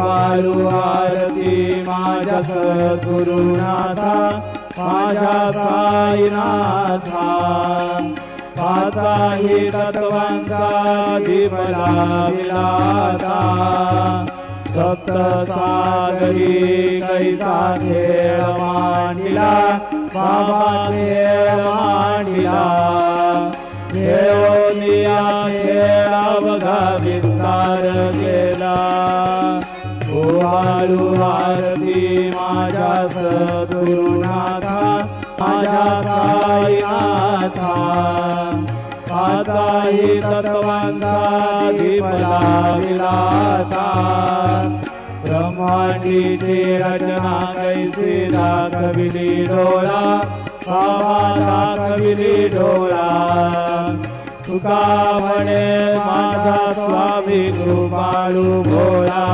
गोपाळू आरती माझ्या सद्गुरुनाथा माझ्या साईनाथा पाचाही तत्वांचा दीप लाविलाता सप्त सागरी कैसा खेळ मांडिला बाबा खेळ मांडिला खेळोनिया खेळा बघा विस्तार केला गोपाळू आरती माझ्या सद्गुरुनाथा माझ्या साईनाथा पाचाही तत्वांचा दीप लाविलाता ब्रह्मांडीची रचना कैसी दाखविली डोळा बाबा दाखविली डोळा तुका म्हणे माझा स्वामी गोपाळू भोळा